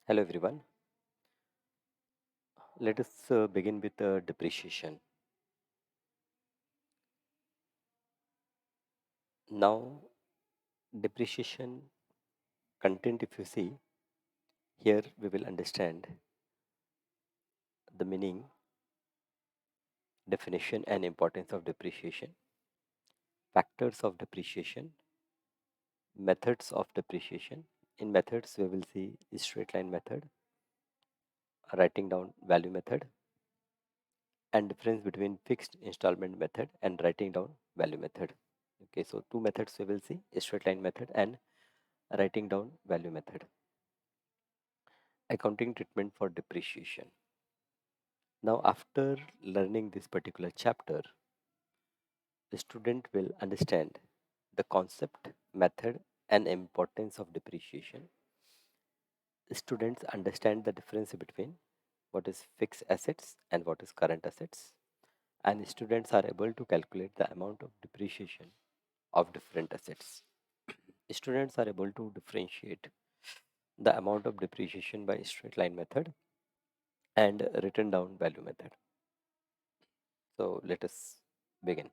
Hello everyone. Let us begin with depreciation. Now, depreciation content, if you see here, we will understand the meaning, definition, and importance of depreciation, factors of depreciation, methods of depreciation. In methods, we will see straight line method, writing down value method, and difference between fixed installment method and writing down value method. Okay, so two methods we will see: straight line method and writing down value method. Accounting treatment for depreciation. Now, after learning this particular chapter, the student will understand the concept, method, and importance of depreciation. Students understand the difference between what is fixed assets and what is current assets, and students are able to calculate the amount of depreciation of different assets. Students are able to differentiate the amount of depreciation by straight line method and written down value method. So let us begin.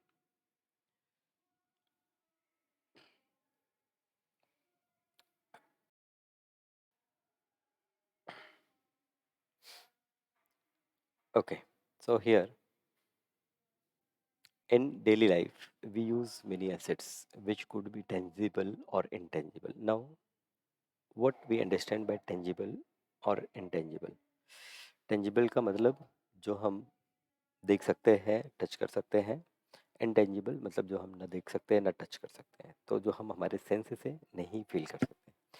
Okay, so here in daily life, we use many assets which could be tangible or intangible. Now, what we understand by tangible और intangible? Tangible का मतलब जो हम देख सकते हैं, touch कर सकते हैं. Intangible मतलब जो हम ना देख सकते हैं ना टच कर सकते हैं, तो जो हम हमारे सेंस से नहीं फील कर सकते.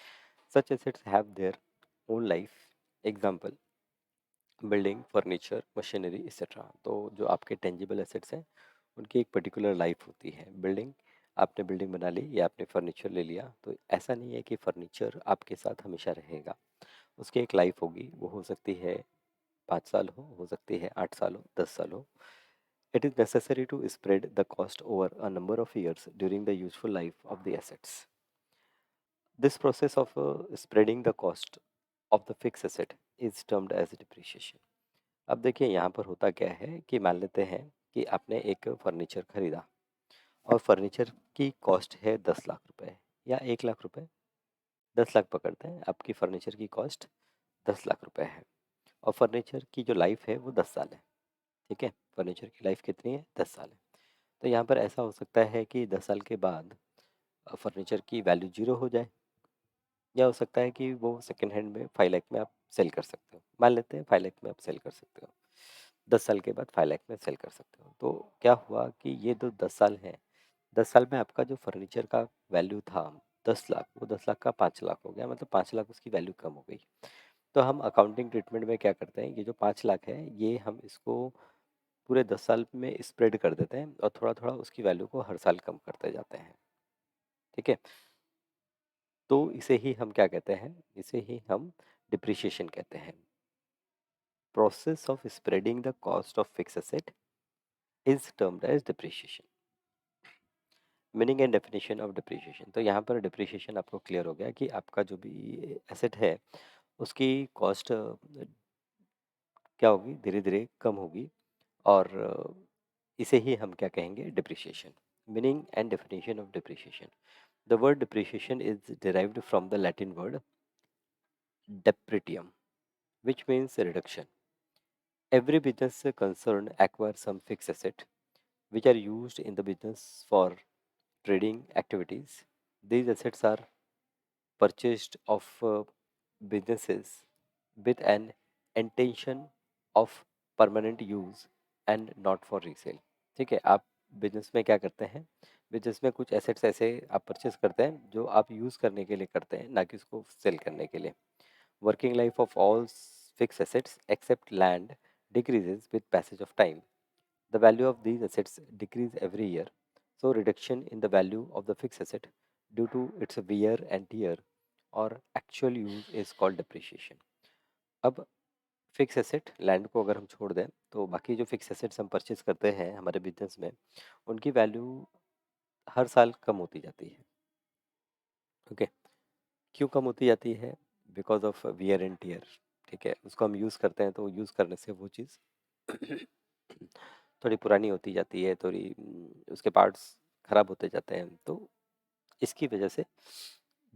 Such assets have their own life. Example, building, furniture, machinery etcetera. तो जो आपके टेंजिबल एसेट्स हैं उनकी एक पर्टिकुलर लाइफ होती है. बिल्डिंग, आपने बिल्डिंग बना ली या आपने फर्नीचर ले लिया, तो ऐसा नहीं है कि फर्नीचर आपके साथ हमेशा रहेगा. उसकी एक लाइफ होगी. वो हो सकती है 5 साल हो सकती है 8 साल हो, 10 साल हो. It is necessary to spread the cost over a number of years during the useful life of the assets. This process of spreading the cost of the fix asset is termed as depreciation. अब देखिए यहाँ पर होता क्या है कि मान लेते हैं कि आपने एक फर्नीचर खरीदा और फर्नीचर की कॉस्ट है 10 लाख रुपए या 1 लाख रुपए. 10 लाख पकड़ते हैं, आपकी फर्नीचर की कॉस्ट 10 लाख रुपए है और फर्नीचर की जो लाइफ है वो 10 साल है. ठीक है, फर्नीचर की लाइफ कितनी है? 10 साल है. तो यहाँ पर ऐसा हो सकता है कि 10 साल के बाद फर्नीचर की वैल्यू जीरो हो जाए, या हो सकता है कि वो सेकेंड हैंड में 5 लाख में आप सेल कर सकते हो. मान लेते हैं 5 लाख में आप सेल कर सकते हो. 10 साल के बाद 5 लाख में सेल कर सकते हो. तो क्या हुआ कि ये जो 10 साल हैं, 10 साल में आपका जो फर्नीचर का वैल्यू था 10 लाख, वो 10 लाख का 5 लाख हो गया, मतलब 5 लाख उसकी वैल्यू कम हो गई. तो हम अकाउंटिंग ट्रीटमेंट में क्या करते हैं, ये जो 5 लाख है ये हम इसको पूरे 10 साल में स्प्रेड कर देते हैं और थोड़ा थोड़ा उसकी वैल्यू को हर साल कम करते जाते हैं. ठीक है, तो इसे ही हम क्या कहते हैं, इसे ही हम डिप्रिशिएशन कहते हैं. Process of spreading the cost of fix asset is termed as depreciation. Meaning and definition of depreciation. तो यहाँ पर डिप्रिशिएशन आपको क्लियर हो गया कि आपका जो भी एसेट है उसकी कॉस्ट क्या होगी, धीरे धीरे कम होगी, और इसे ही हम क्या कहेंगे, depreciation. Meaning and definition of depreciation. The word depreciation is derived from the Latin word depretium, which means reduction. Every business concern acquires some fixed asset which are used in the business for trading activities. These assets are purchased of businesses with an intention of permanent use and not for resale. ठीक है, आप business में क्या करते हैं, business में कुछ assets ऐसे आप परचेज करते हैं जो आप यूज़ करने के लिए करते हैं, ना कि उसको सेल करने के लिए. Working life of all fixed assets except land decreases with passage of time. The value of these assets decrease every year. So reduction in the value of the fixed asset due to its wear and tear और actual use is called depreciation. अब fix asset land को अगर हम छोड़ दें तो बाकी जो फिक्स एसेट्स हम परचेज करते हैं हमारे बिजनेस में, उनकी वैल्यू हर साल कम होती जाती है. ओके, क्यों कम होती जाती है? Because of wear and tear. ठीक है, उसको हम यूज़ करते हैं तो यूज़ करने से वो चीज़ थोड़ी पुरानी होती जाती है, थोड़ी उसके पार्ट्स खराब होते जाते हैं, तो इसकी वजह से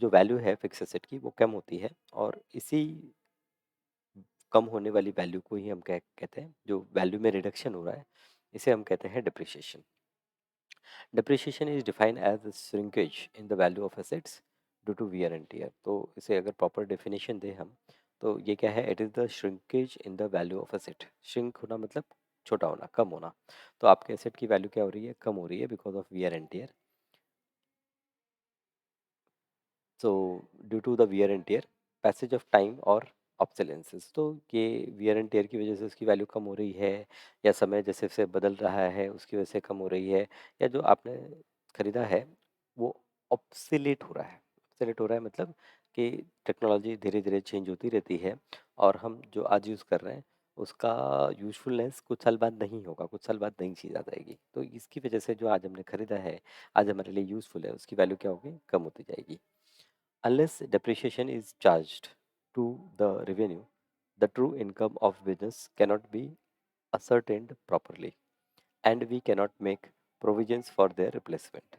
जो वैल्यू है फिक्स एसेट की वो कम होती है। और इसी कम होने वाली वैल्यू को ही हम कहते हैं, जो वैल्यू में रिडक्शन हो रहा है, इसे हम कहते हैं depreciation. Depreciation is defined as shrinkage in the value of assets due to wear and tear. तो इसे अगर प्रॉपर डेफिनेशन दें हम, तो ये क्या है, it is the shrinkage in the value of asset. Shrink होना मतलब छोटा होना, कम होना। तो आपके एसेट की वैल्यू क्या हो रही है, कम हो रही है because of wear and tear. So due to the wear and tear, passage of time और ऑब्सोलेंसेस। तो ये वियर एंड टियर की वजह से उसकी वैल्यू कम हो रही है, या समय जैसे जैसे बदल रहा है उसकी वजह से कम हो रही है, या जो आपने खरीदा है वो ऑब्सोलेट हो रहा है। ऑब्सोलेट हो रहा है मतलब कि टेक्नोलॉजी धीरे धीरे चेंज होती रहती है, और हम जो आज यूज़ कर रहे हैं उसका यूजफुलनेस कुछ साल बाद नहीं होगा, कुछ साल बाद नई चीज़ आ जाएगी। तो इसकी वजह से जो आज हमने खरीदा है, आज हमारे लिए यूज़फुल है, उसकी वैल्यू क्या होगी, कम होती जाएगी। Unless depreciation is charged to the revenue, the true income of business cannot be ascertained properly, and we cannot make provisions for their replacement.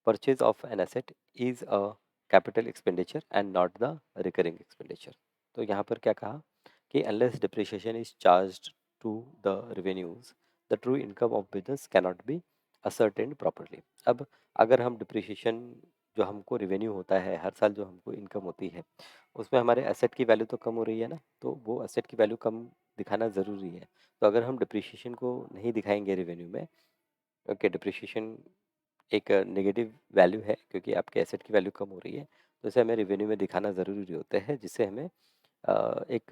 Purchase of an asset is a capital expenditure and not the recurring expenditure. तो यहाँ पर क्या कहा कि unless depreciation is charged to the revenues, the true income of business cannot be ascertained properly. अब अगर हम depreciation, जो हमको रेवेन्यू होता है हर साल, जो हमको इनकम होती है, उसमें हमारे एसेट की वैल्यू तो कम हो रही है ना, तो वो एसेट की वैल्यू कम दिखाना ज़रूरी है। तो अगर हम डिप्रिशिएशन को नहीं दिखाएंगे रेवेन्यू में, ओके, डिप्रिशिएशन एक नेगेटिव वैल्यू है क्योंकि आपके एसेट की वैल्यू कम हो रही है, तो इसे हमें रेवेन्यू में दिखाना ज़रूरी होता है, जिससे हमें एक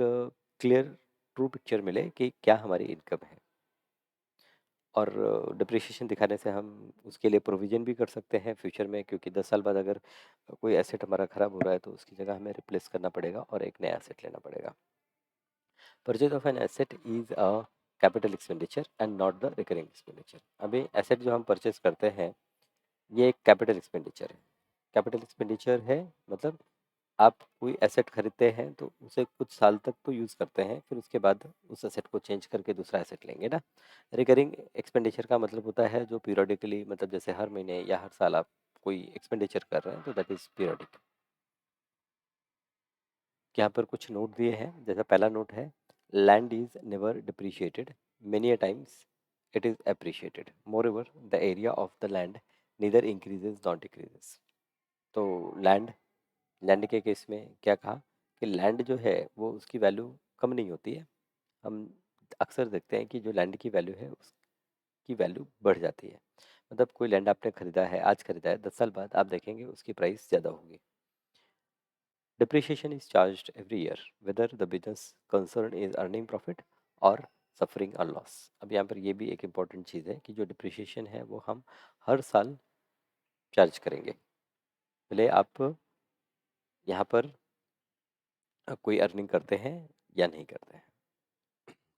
क्लियर ट्रू पिक्चर मिले कि क्या हमारी इनकम है। और डिप्रिशिएशन दिखाने से हम उसके लिए प्रोविज़न भी कर सकते हैं फ्यूचर में, क्योंकि 10 साल बाद अगर कोई एसेट हमारा ख़राब हो रहा है तो उसकी जगह हमें रिप्लेस करना पड़ेगा और एक नया एसेट लेना पड़ेगा। Purchase of an asset is a capital expenditure and not the recurring expenditure. अभी एसेट जो हम परचेज करते हैं, ये एक कैपिटल एक्सपेंडिचर है। कैपिटल एक्सपेंडिचर है मतलब आप कोई एसेट खरीदते हैं तो उसे कुछ साल तक तो यूज़ करते हैं, फिर उसके बाद उस एसेट को चेंज करके दूसरा एसेट लेंगे ना। रिकरिंग एक्सपेंडिचर का मतलब होता है जो पीरियडिकली, मतलब जैसे हर महीने या हर साल आप कोई एक्सपेंडिचर कर रहे हैं, तो दैट इज़ पीरियडिक। यहाँ पर कुछ नोट दिए हैं, जैसा पहला नोट है, land is never depreciated, many a times it is appreciated, more ever the area of the land neither increases not decreases. तो लैंड, लैंड के केस में क्या कहा कि लैंड जो है वो उसकी वैल्यू कम नहीं होती है। हम अक्सर देखते हैं कि जो लैंड की वैल्यू है उसकी वैल्यू बढ़ जाती है। मतलब कोई लैंड आपने खरीदा है, आज खरीदा है, 10 साल बाद आप देखेंगे उसकी प्राइस ज़्यादा होगी। Depreciation is charged every year, whether the business concern is earning profit or suffering a loss. अब यहाँ पर ये भी एक इम्पॉर्टेंट चीज़ है कि जो डिप्रिशिएशन है वो हम हर साल चार्ज करेंगे, भले आप यहाँ पर कोई अर्निंग करते हैं या नहीं करते हैं।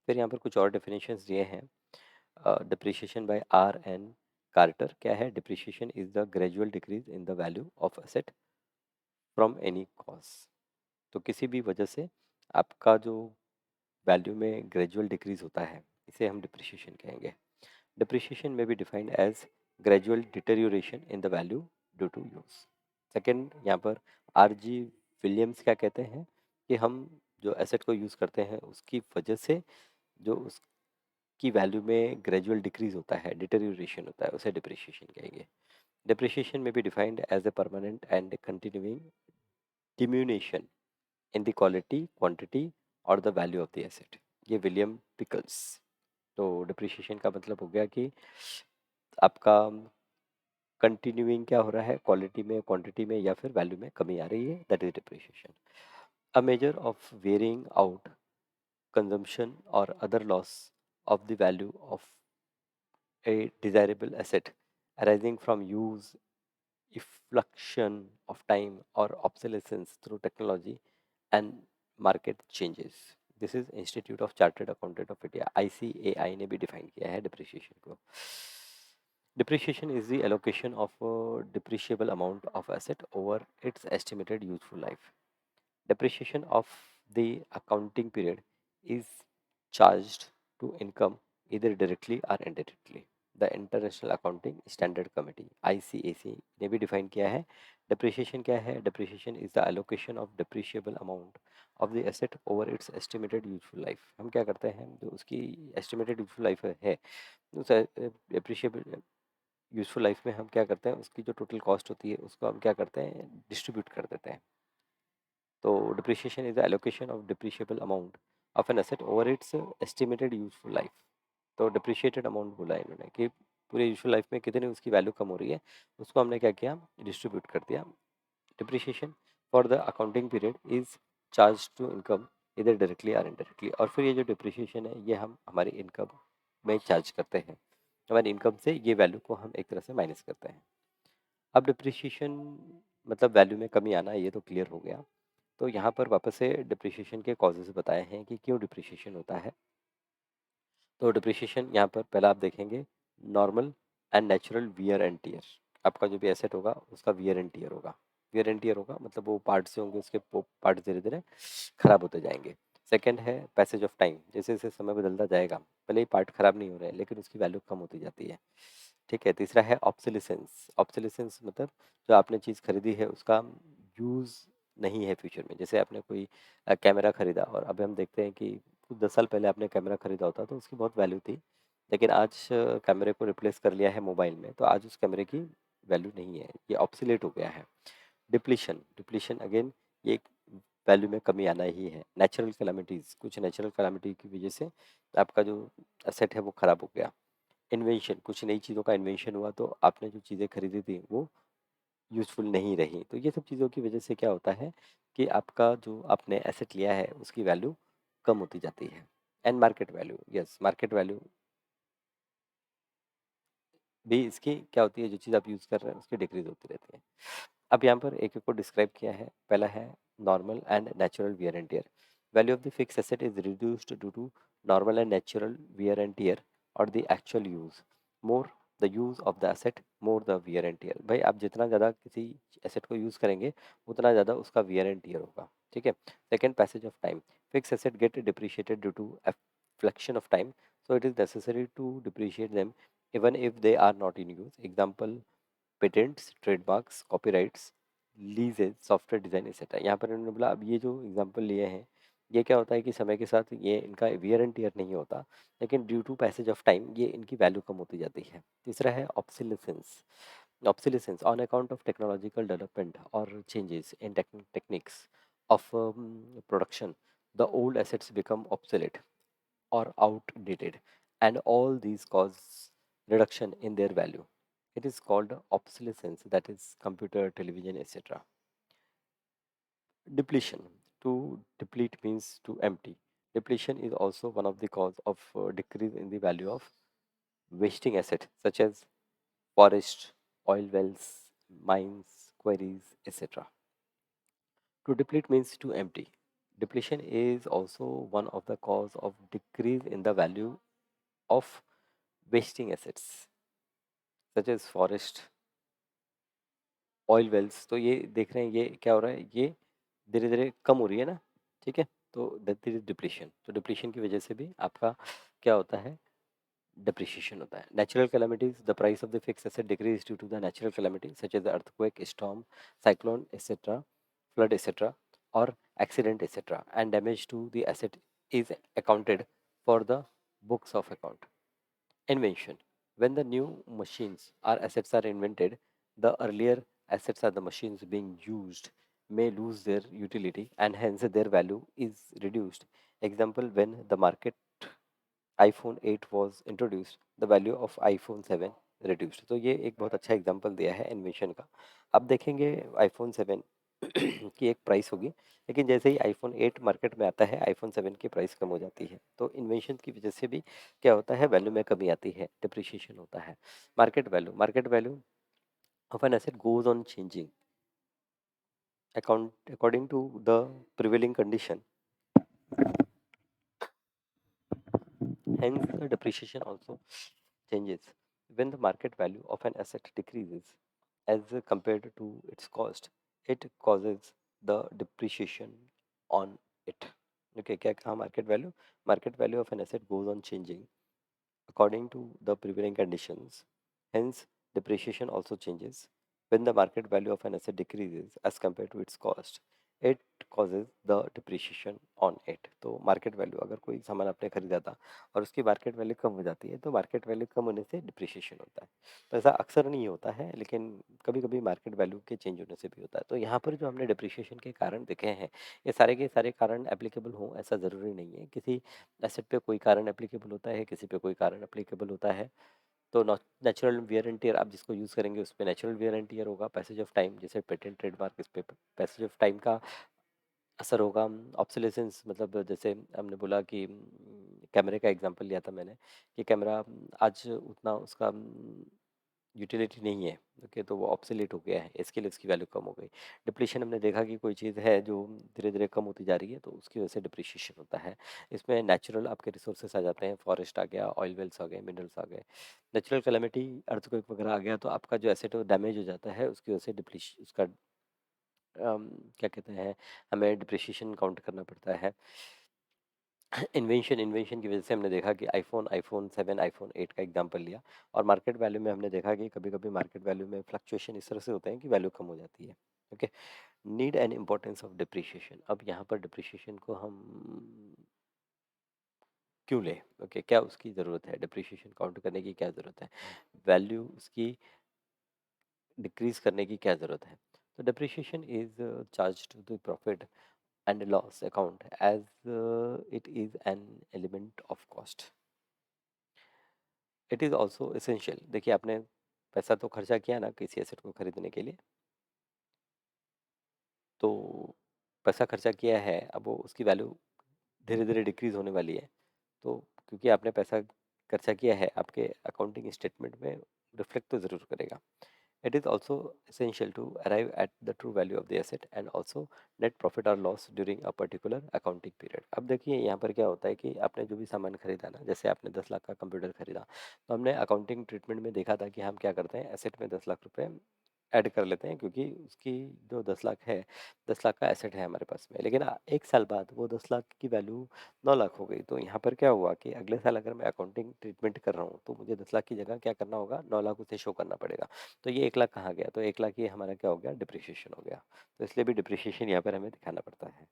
फिर यहाँ पर कुछ और डेफिनेशंस दिए हैं। Depreciation by R N Carter क्या है, depreciation is the gradual decrease in the value of asset from any cause. तो किसी भी वजह से आपका जो वैल्यू में ग्रेजुअल डिक्रीज होता है, इसे हम डिप्रिशिएशन कहेंगे। Depreciation may be defined as gradual deterioration in the value due to use. Second, यहाँ पर आर जी विलियम्स क्या कहते हैं कि हम जो एसेट को यूज़ करते हैं उसकी वजह से जो उसकी वैल्यू में ग्रेजुअल डिक्रीज होता है, डिटेरियोरेशन होता है, उसे डिप्रिशिएशन कहेंगे। Depreciation may be defined as a permanent and continuing diminution in the quality, quantity और the value of the asset. ये विलियम पिकल्स। तो डिप्रिशिएशन का मतलब हो गया कि आपका कंटिन्यूइंग क्या हो रहा है, क्वालिटी में, क्वांटिटी में या फिर वैल्यू में कमी आ रही है, that is depreciation. A measure of wearing out consumption और other loss of the value of a desirable asset arising from use, effluxion of time or obsolescence through technology and market changes. This is Institute of Chartered Accountant of India, ICAI ने भी define किया है depreciation को। Depreciation is the allocation of a depreciable amount of asset over its estimated useful life. Depreciation of the accounting period is charged to income either directly or indirectly. The International Accounting Standard Committee ICAC ने भी define किया है depreciation क्या है. Depreciation is the allocation of depreciable amount of the asset over its estimated useful life. हम क्या करते हैं, जो उसकी estimated useful life है उस depreciable यूजफुल लाइफ में हम क्या करते हैं, उसकी जो टोटल कॉस्ट होती है उसको हम क्या करते हैं, डिस्ट्रीब्यूट कर देते हैं. तो depreciation is the allocation of depreciable amount of an asset over its estimated useful life. तो डिप्रिशिएटेड अमाउंट बोला है इन्होंने कि पूरे यूजफुल लाइफ में कितनी उसकी वैल्यू कम हो रही है, उसको हमने क्या किया, डिस्ट्रीब्यूट कर दिया. Depreciation for the accounting period is charge to income इधर डायरेक्टली और इनडायरेक्टली. और फिर ये जो डिप्रिशिएशन है ये हम हमारी इनकम में चार्ज करते हैं. हमारी इनकम से ये वैल्यू को हम एक तरह से माइनस करते हैं. अब डिप्रिशिएशन मतलब वैल्यू में कमी आना, ये तो क्लियर हो गया. तो यहाँ पर वापस से डिप्रिशिएशन के कॉजेज बताए हैं कि क्यों डिप्रिशिएशन होता है. तो डिप्रिशिएशन यहाँ पर पहला आप देखेंगे, normal and natural wear and tear. आपका जो भी एसेट होगा उसका वियर एंड टीयर होगा. वियर एंड टीयर होगा मतलब वो पार्ट्स होंगे, उसके पार्ट्स धीरे धीरे खराब होते जाएंगे. सेकंड है पैसेज ऑफ टाइम. जैसे जैसे समय बदलता जाएगा, भले ही पार्ट खराब नहीं हो रहे हैं लेकिन उसकी वैल्यू कम होती जाती है. ठीक है. तीसरा है ऑब्सोलिसेंस. ऑब्सोलिसेंस मतलब जो आपने चीज़ खरीदी है उसका यूज़ नहीं है फ्यूचर में. जैसे आपने कोई कैमरा खरीदा और अभी हम देखते हैं कि कुछ 10 साल पहले आपने कैमरा खरीदा होता तो उसकी बहुत वैल्यू थी, लेकिन आज कैमरे को रिप्लेस कर लिया है मोबाइल में, तो आज उस कैमरे की वैल्यू नहीं है, ये ऑब्सोलेट हो गया है. डिप्लीशन. डिप्लीशन अगेन ये वैल्यू में कमी आना ही है. Natural calamities. कुछ नेचुरल कैलामिटी की वजह से आपका जो एसेट है वो ख़राब हो गया. इन्वेंशन. कुछ नई चीज़ों का इन्वेंशन हुआ तो आपने जो चीज़ें खरीदी थी वो यूज़फुल नहीं रही. तो ये सब चीज़ों की वजह से क्या होता है कि आपका जो आपने एसेट लिया है उसकी वैल्यू कम होती जाती है. And market value. Yes, market value भी इसकी क्या होती है, जो चीज़ आप यूज़ कर रहे हैं उसकी डिक्रीज होती रहती है. अब यहाँ पर एक एक को डिस्क्राइब किया है. पहला है normal and natural wear and tear. Value of the fix asset is reduced due to normal and natural wear and tear और the actual use. More the use of the asset more the wear and tear. भाई आप जितना ज़्यादा किसी asset को use करेंगे उतना ज़्यादा उसका वियर एंड टियर होगा. ठीक है. Second, passage of time. Fix asset get depreciated due to flection of time, so it is necessary to depreciate them even if they are not in use. Example, patents, trademarks, copyrights, leases, software design etcetera. यहाँ पर इन्होंने बोला, अब ये जो example लिए हैं ये क्या होता है कि समय के साथ ये इनका वियर एंड टीयर नहीं होता, लेकिन due to passage of time ये इनकी वैल्यू कम होती जाती है. तीसरा है obsolescence. Obsolescence on account of technological development और changes in techniques of production, the old assets become obsolete or outdated, and all these cause reduction in their value. It is called obsolescence, that is computer, television, etc. Depletion. To deplete means to empty. Depletion is also one of the cause of decrease in the value of wasting asset such as forest, oil wells, mines, quarries, etc. To deplete means to empty. Depletion is also one of the cause of decrease in the value of wasting assets such as forest, oil wells. तो ये देख रहे हैं ये क्या हो रहा है, ये धीरे धीरे कम हो रही है ना. ठीक है. तो दैट इज डिप्लीशन. तो डिप्लीशन की वजह से भी आपका क्या होता है, depreciation होता है. Natural calamities, the price of the fixed asset decrease due to the natural calamity such as earthquake, storm, cyclone, etc., flood, etc., or accident, etc., and damage to the asset is accounted for the books of account. Invention. When the new machines or assets are invented, the earlier assets or the machines being used may lose their utility and hence their value is reduced. Example, when the market iPhone 8 was introduced, the value of iPhone 7 reduced. तो ये एक बहुत अच्छा example दिया है invention का. अब देखेंगे iPhone 7 की एक प्राइस होगी, लेकिन जैसे ही iPhone 8 मार्केट में आता है iPhone 7 की प्राइस कम हो जाती है. तो इन्वेंशन की वजह से भी क्या होता है, वैल्यू में कमी आती है, डिप्रिशिएशन होता है. Market value. Market value of an asset goes on changing according to the prevailing condition. Hence, the depreciation also changes. When the market value of an asset decreases as compared to its cost, it causes the depreciation on it. Okay, क्या कहा market value? Market value of an asset goes on changing according to the prevailing conditions. Hence, depreciation also changes. When the market value of an asset decreases as compared to its cost, it causes the depreciation on it. तो market value, अगर कोई सामान आपने खरीदा था और उसकी market value कम हो जाती है, तो मार्केट वैल्यू कम होने से डिप्रिशिएशन होता है। तो ऐसा अक्सर नहीं होता है, लेकिन कभी कभी मार्केट वैल्यू के चेंज होने से भी होता है। तो यहाँ पर जो हमने डिप्रिशिएशन के कारण देखे हैं, ये सारे के सारे कारण एप्लीकेबल हों ऐसा ज़रूरी नहीं है। किसी एसेट पे कोई कारण एप्लीकेबल होता है, किसी पे कोई कारण एप्लीकेबल होता है। तो नेचुरल वियर एंड टियर आप जिसको यूज़ करेंगे उस पे नेचुरल वियर एंड टियर होगा। पैसेज ऑफ टाइम, जैसे पेटेंट ट्रेडमार्क, इस पे पैसेज ऑफ टाइम का असर होगा। ऑब्सोलेसेंस मतलब जैसे हमने बोला कि कैमरे का एग्जांपल लिया था मैंने, कि कैमरा आज उतना उसका यूटिलिटी नहीं है। ओके, तो वो ऑब्सोलेट हो गया है, इसके लिए उसकी वैल्यू कम हो गई। डिप्लीशन हमने देखा कि कोई चीज़ है जो धीरे धीरे कम होती जा रही है, तो उसकी वजह से डिप्रिशिएशन होता है। इसमें नेचुरल आपके रिसोर्सेस आ जाते हैं, फॉरेस्ट आ गया, ऑयल वेल्स आ गए, मिनरल्स आ गए। नेचुरल कैलेमिटी, अर्थक्वेक वगैरह आ गया, तो आपका जो एसेट है वो डैमेज हो जाता है, उसकी वजह से डिप्लीश उसका क्या कहते हैं, हमें डिप्रिशिएशन काउंट करना पड़ता है। इन्वेंशन की वजह से हमने देखा कि आईफोन 7, आईफोन 8 का एग्जांपल लिया, और मार्केट वैल्यू में हमने देखा कि कभी कभी मार्केट वैल्यू में फ्लक्चुएशन इस तरह से होते हैं कि वैल्यू कम हो जाती है। Okay, need and importance of depreciation. अब यहाँ पर डिप्रिशिएशन को हम क्यों लें? ओके, क्या उसकी ज़रूरत है, डिप्रिशिएशन काउंट करने की क्या ज़रूरत है, वैल्यू उसकी डिक्रीज करने की क्या ज़रूरत है? तो depreciation is charge to the profit and loss account as it is an element of cost. It is also essential. देखिए, आपने पैसा तो खर्चा किया ना किसी एसेट को खरीदने के लिए, तो पैसा खर्चा किया है, अब वो उसकी वैल्यू धीरे धीरे डिक्रीज होने वाली है। तो क्योंकि आपने पैसा खर्चा किया है, आपके अकाउंटिंग स्टेटमेंट में रिफ्लेक्ट तो ज़रूर करेगा। It is also essential to arrive at the true value of the asset and also net profit or loss during a particular accounting period. अब देखिए यहाँ पर क्या होता है कि आपने जो भी सामान खरीदा ना, जैसे आपने 10 लाख का कंप्यूटर खरीदा, तो हमने अकाउंटिंग ट्रीटमेंट में देखा था कि हम क्या करते हैं, एसेट में 10 लाख रुपए ऐड कर लेते हैं, क्योंकि उसकी जो 10 लाख है, 10 लाख का एसेट है हमारे पास में, लेकिन 1 साल बाद वो 10 लाख की वैल्यू 9 लाख हो गई। तो यहाँ पर क्या हुआ कि अगले साल अगर मैं अकाउंटिंग ट्रीटमेंट कर रहा हूँ, तो मुझे 10 लाख की जगह क्या करना होगा, 9 लाख उसे शो करना पड़ेगा। तो ये 1 लाख कहाँ गया, तो 1 लाख ये हमारा क्या हो गया, डिप्रिशिएशन हो गया। तो इसलिए भी डिप्रिशिएशन यहाँ पर हमें दिखाना पड़ता है।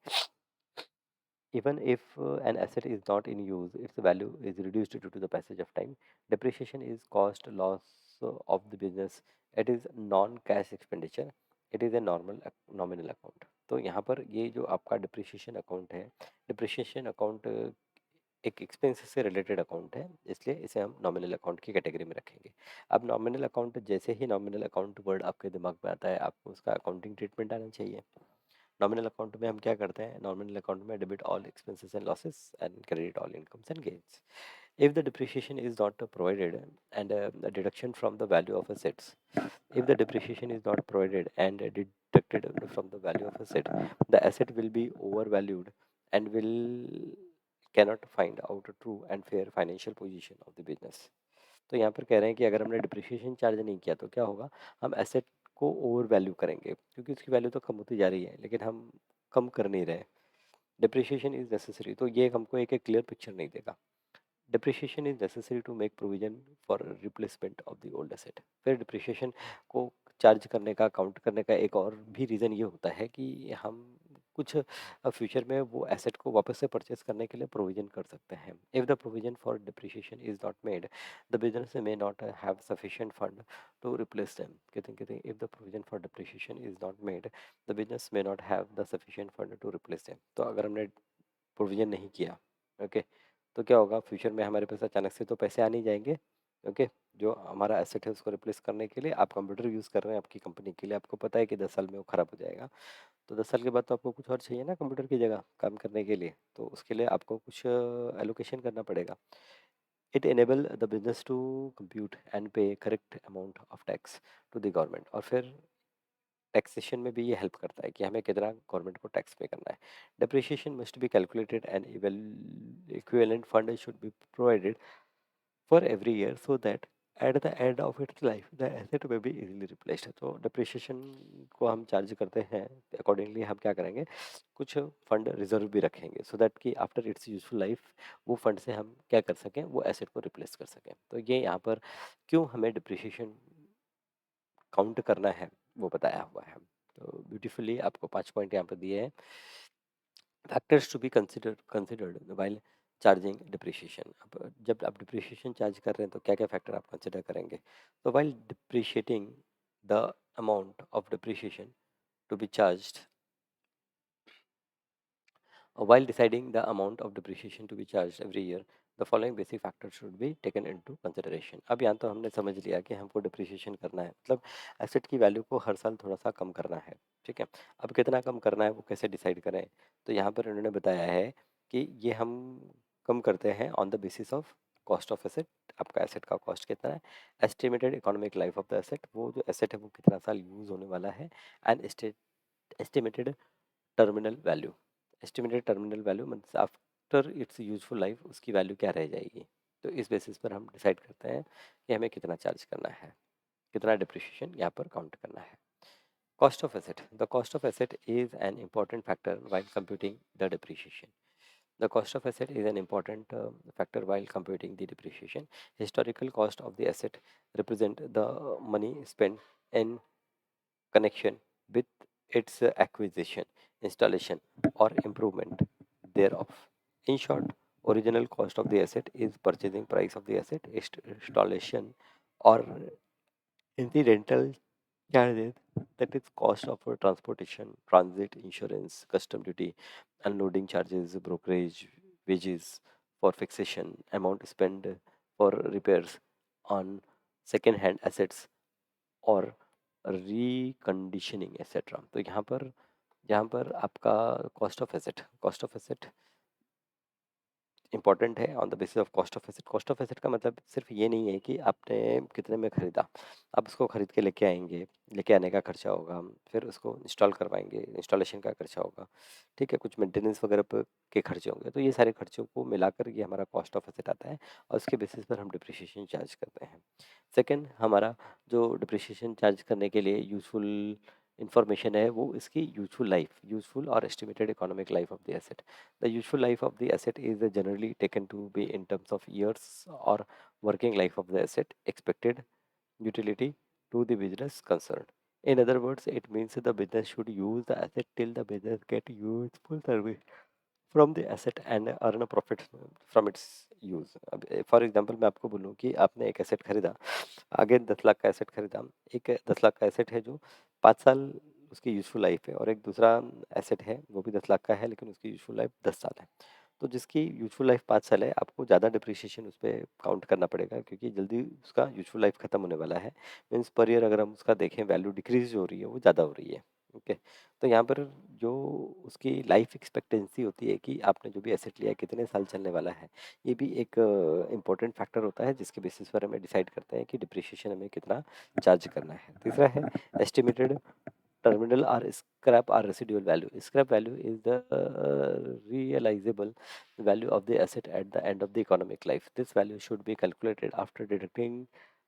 Even if an asset is not in use, its value is reduced due to the passage of time. Depreciation is cost loss of the business. It is non-cash expenditure. It is a normal nominal account. तो यहाँ पर ये जो आपका depreciation account है, depreciation account एक expense से related account है, इसलिए इसे हम नॉमिनल अकाउंट की कैटेगरी में रखेंगे। अब नॉमिनल अकाउंट, जैसे ही नॉमिनल अकाउंट वर्ड आपके दिमाग में आता है, आपको उसका अकाउंटिंग ट्रीटमेंट आना चाहिए। नॉमिनल अकाउंट में हम क्या करते हैं, नॉमिनल अकाउंट में debit all expenses and losses and credit all incomes and gains. If the depreciation is not provided and a deduction from the value of assets, if the depreciation is not provided and deducted from the value of asset, the asset will be overvalued and will cannot find out a true and fair financial position of the business. तो यहाँ पर कह रहे हैं कि अगर हमने depreciation charge नहीं किया तो क्या होगा, हम एसेट को ओवर वैल्यू करेंगे, क्योंकि उसकी वैल्यू तो कम होती जा रही है, लेकिन हम कम कर नहीं रहे। डिप्रिशिएशन इज नेसेसरी, तो ये हमको एक क्लियर पिक्चर नहीं देगा। Depreciation is necessary to make provision for replacement of the old asset. फिर डिप्रिशिएशन को चार्ज करने का, काउंट करने का एक और भी रीज़न ये होता है कि हम कुछ फ्यूचर में वो एसेट को वापस से परचेस करने के लिए प्रोविजन कर सकते हैं। If the provision for depreciation is not made, the business may not have sufficient fund to replace them. कहते हैं if the provision for depreciation is not made, the business may not have the sufficient fund to replace them. तो अगर हमने provision नहीं किया, okay, तो क्या होगा, फ्यूचर में हमारे पास अचानक से तो पैसे आ नहीं जाएंगे। ओके, जो हमारा एसेट है उसको रिप्लेस करने के लिए, आप कंप्यूटर यूज़ कर रहे हैं आपकी कंपनी के लिए, आपको पता है कि 10 साल में वो ख़राब हो जाएगा। तो 10 साल के बाद तो आपको कुछ और चाहिए ना कंप्यूटर की जगह काम करने के लिए, तो उसके लिए आपको कुछ एलोकेशन करना पड़ेगा। It enable the business to compute and pay correct amount of tax to the government. और फिर टैक्सेशन में भी ये हेल्प करता है कि हमें कितना गवर्नमेंट को टैक्स पे करना है। Depreciation must be calculated and equivalent fund should be provided for every year, so that at the end of its life the asset में भी इजीली रिप्लेस्ड है। तो डिप्रिशिएशन को हम चार्ज करते हैं, अकॉर्डिंगली हम क्या करेंगे, कुछ फंड रिजर्व भी रखेंगे सो दैट कि आफ्टर इट्स यूजफुल लाइफ वो फंड से हम क्या कर सकें, वो एसेट को रिप्लेस कर सकें। तो ये यहाँ पर क्यों हमें डिप्रिशिएशन काउंट करना है वो बताया हुआ है। तो ब्यूटीफुली आपको 5 पॉइंट यहाँ पर दिए हैं, factors to be considered while charging depreciation. अब जब आप डिप्रिशिएशन चार्ज कर रहे हैं तो क्या क्या फैक्टर आप कंसिडर करेंगे। तो while depreciating the amount of depreciation to be charged, while deciding the amount of depreciation to be charged every year, the following basic factors should be taken into consideration। अब यहाँ तो हमने समझ लिया कि हमको डिप्रिशिएशन करना है, मतलब एसेट की वैल्यू को हर साल थोड़ा सा कम करना है। ठीक है, अब कितना कम करना है वो कैसे डिसाइड करें, तो यहाँ पर उन्होंने बताया है कि ये हम कम करते हैं on the basis of cost of asset. आपका एसेट का कॉस्ट कितना है, estimated economic life of the asset, वो जो एसेट है वो कितना साल यूज होने वाला है, and estimated terminal value. Estimated terminal value मतलब आफ्टर इट्स यूजफुल लाइफ उसकी वैल्यू क्या रह जाएगी। तो इस बेसिस पर हम डिसाइड करते हैं कि हमें कितना चार्ज करना है, कितना डिप्रिशिएशन यहाँ पर काउंट करना है। Cost of asset, the cost of asset is an important factor while computing the depreciation. The cost of asset is an important factor while computing the depreciation. Historical cost of the asset represent the money spent in connection with its acquisition, installation, or improvement thereof. In short, original cost of the asset is purchasing price of the asset, installation, or incidental charges, that is cost of transportation, transit, insurance, custom duty, unloading charges, brokerage, wages for fixation, amount spent for repairs on second hand assets और reconditioning etcetera. तो यहाँ पर आपका cost of asset important है on the basis of cost of asset. Cost of asset का मतलब सिर्फ ये नहीं है कि आपने कितने में खरीदा, आप उसको खरीद के लेके आएंगे, लेके आने का खर्चा होगा, फिर उसको इंस्टॉल करवाएंगे, इंस्टॉलेशन का खर्चा होगा, ठीक है, कुछ मेंटेनेंस वगैरह के खर्चे होंगे। तो ये सारे खर्चों को मिलाकर ये हमारा कॉस्ट ऑफ एसेट आता है और उसके बेसिस पर हम डिप्रिशिएशन चार्ज करते हैं। सेकेंड, हमारा जो डिप्रिशिएशन चार्ज करने के लिए यूजफुल इंफॉर्मेशन है वो इसकी यूजफुल लाइफ, यूजफुल और estimated economic life of the asset. The useful life of the asset is generally taken to be in terms of years or working life of the asset, expected utility to the business concerned. In other words, it means the business should use the asset till the business get useful service from the asset and earn a profit from its use। अब for example मैं आपको बोलूँ कि आपने एक asset खरीदा, आगे 10 लाख का एसेट खरीदा, एक 10 लाख का एसेट है जो 5 साल उसकी यूजफुल लाइफ है, और एक दूसरा एसेट है वो भी 10 लाख का है लेकिन उसकी यूजफुल लाइफ 10 साल है। तो जिसकी यूजफुल लाइफ 5 साल है आपको ज़्यादा डिप्रिशिएशन उस पर काउंट करना पड़ेगा क्योंकि जल्दी उसका यूजफुल लाइफ ख़त्म होने वाला है। मीन्स पर ईयर अगर हम उसका देखें वैल्यू डिक्रीज हो रही है, वो ज़्यादा हो रही है। ओके, तो यहाँ पर जो उसकी लाइफ एक्सपेक्टेंसी होती है कि आपने जो भी एसेट लिया है कितने साल चलने वाला है, ये भी एक इम्पोर्टेंट फैक्टर होता है जिसके बेसिस पर हमें डिसाइड करते हैं कि डिप्रिशिएशन हमें कितना चार्ज करना है। तीसरा है estimated terminal or scrap or residual value। Scrap value is the realizable value of the asset at the end of the economic life। This value should be calculated after deducting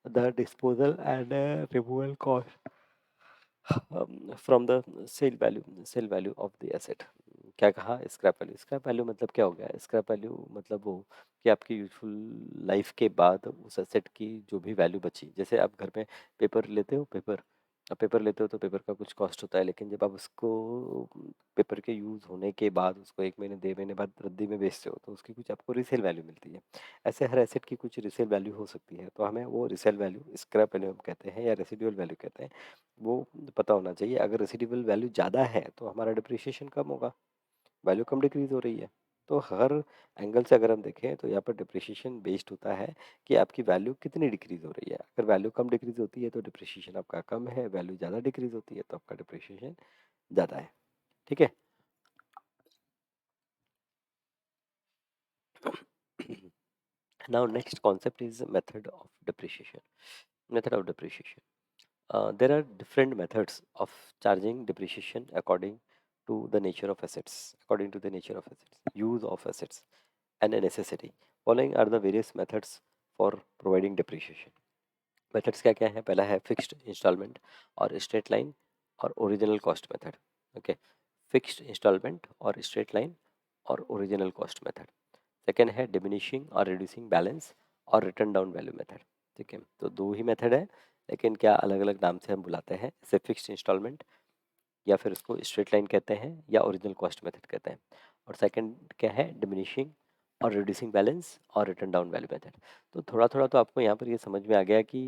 the disposal and removal cost from the sale value of the asset। क्या कहा, scrap value. Scrap value मतलब क्या हो गया, scrap value मतलब वो कि आपकी यूजफुल लाइफ के बाद उस एसेट की जो भी वैल्यू बची। जैसे आप घर में पेपर लेते हो, पेपर आप पेपर लेते हो तो पेपर का कुछ कॉस्ट होता है, लेकिन जब आप उसको पेपर के यूज़ होने के बाद उसको 1 महीने 2 महीने बाद रद्दी में बेचते हो तो उसकी कुछ आपको रिसेल वैल्यू मिलती है। ऐसे हर एसेट की कुछ रिसेल वैल्यू हो सकती है, तो हमें वो रिसेल वैल्यू स्क्रैप वैल्यू हम कहते हैं या रेसिडुअल वैल्यू कहते हैं, वो पता होना चाहिए। अगर रेसिडुअल वैल्यू ज़्यादा है तो हमारा डिप्रिशिएशन कम होगा, वैल्यू कम डिक्रीज हो रही है। तो हर एंगल से अगर हम देखें तो यहाँ पर डिप्रिशिएशन बेस्ड होता है कि आपकी वैल्यू कितनी डिक्रीज हो रही है। अगर वैल्यू कम डिक्रीज होती है तो डिप्रिशिएशन आपका कम है, वैल्यू ज़्यादा डिक्रीज होती है तो आपका डिप्रिशिएशन ज़्यादा है। ठीक है। Now next concept is method of depreciation. Method of depreciation, there are different methods of charging depreciation according to the nature of assets, use of assets, and a necessity. Following are the various methods for providing depreciation. Methods क्या क्या है? पहला है fixed installment और straight line और original cost method. Okay, fixed installment और straight line और original cost method. Second है डिमिनिशिंग और रिड्यूसिंग बैलेंस और रिटर्न डाउन वैल्यू मेथड। ठीक है, तो दो ही मेथड है, लेकिन क्या अलग अलग नाम से हम बुलाते हैं, जैसे फिक्स्ड इंस्टॉलमेंट या फिर उसको स्ट्रेट लाइन कहते हैं या ओरिजिनल कॉस्ट मेथड कहते हैं। और सेकंड क्या है? डिमिनिशिंग और रिड्यूसिंग बैलेंस और रिटर्न डाउन वैल्यू मेथड। तो थोड़ा थोड़ा तो आपको यहाँ पर ये समझ में आ गया कि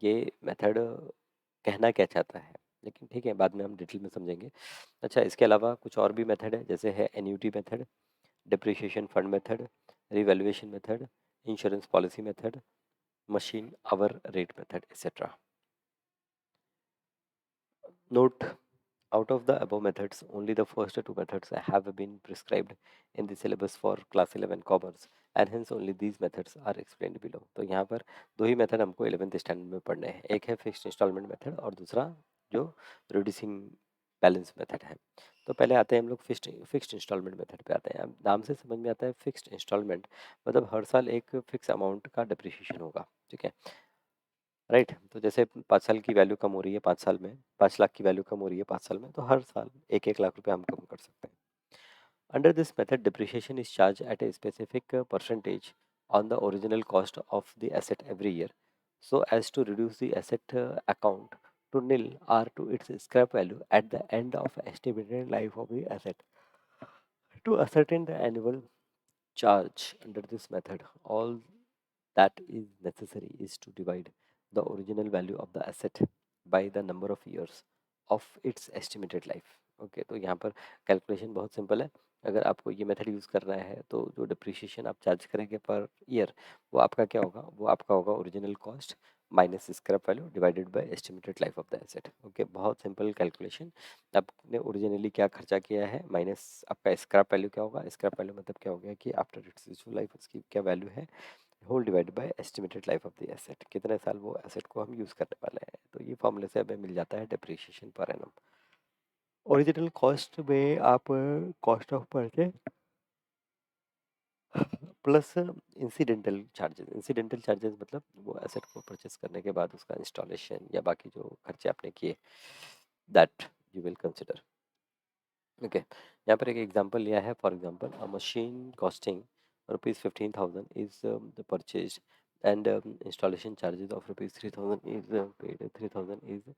ये मेथड कहना क्या चाहता है, लेकिन ठीक है, बाद में हम डिटेल में समझेंगे। अच्छा, इसके अलावा कुछ और भी मेथड है, जैसे है annuity method, depreciation fund method, revaluation method, insurance policy method, machine hour rate method, etcetera. Note: out of the above methods, only the first two methods have been prescribed in the syllabus for class 11 commerce, and hence only these methods are explained below. तो यहाँ पर दो ही method हमको 11th standard में पढ़ने हैं, एक है फिक्स्ड इंस्टॉलमेंट मेथड और दूसरा जो रिड्यूसिंग बैलेंस मेथड है। तो पहले आते हैं हम लोग फिक्स्ड इंस्टॉलमेंट मेथड पे आते हैं। अब नाम से समझ में आता है फिक्स्ड इंस्टॉलमेंट मतलब हर साल एक फिक्स अमाउंट का डिप्रिशिएशन होगा। ठीक है, राइट। तो जैसे 5 साल की वैल्यू कम हो रही है 5 साल में, 5 लाख की वैल्यू कम हो रही है 5 साल में, तो हर साल 1-1 लाख रुपए हम कम कर सकते हैं। Under this method depreciation is charge at a specific percentage on the original cost of the asset every year, so as to reduce the asset account to nil or to its scrap value at the end of estimated life of the asset. To ascertain the annual charge under this method, all that is necessary is to divide the original value of the asset by the number of years of its estimated life. Okay, तो यहाँ पर calculation बहुत simple है। अगर आपको ये method use करना है तो जो डिप्रिशिएशन आप चार्ज करेंगे पर ईयर, वो आपका क्या होगा? वो आपका होगा original cost minus scrap value divided by estimated life of the asset. Okay, बहुत सिंपल कैलकुलेशन। आपने ओरिजिनली क्या खर्चा किया है माइनस आपका स्क्रैप वैल्यू क्या होगा? स्क्रैप वैल्यू मतलब क्या हो गया कि आफ्टर इट्स यूजफुल लाइफ उसकी क्या वैल्यू है, whole divide by estimated life of the asset, कितने साल वो एसेट को हम यूज़ करने वाले हैं। तो ये फॉर्मूले से हमें मिल जाता है depreciation per annum. Original cost में आप cost of purchase plus incidental charges मतलब वो एसेट को परचेस करने के बाद उसका इंस्टॉलेशन या बाकी जो खर्चे आपने किए, that you will consider. Okay, यहाँ पर एक एग्जांपल लिया है। For example, a machine costing ₹15,000 is purchase and installation charges of ₹3,000 is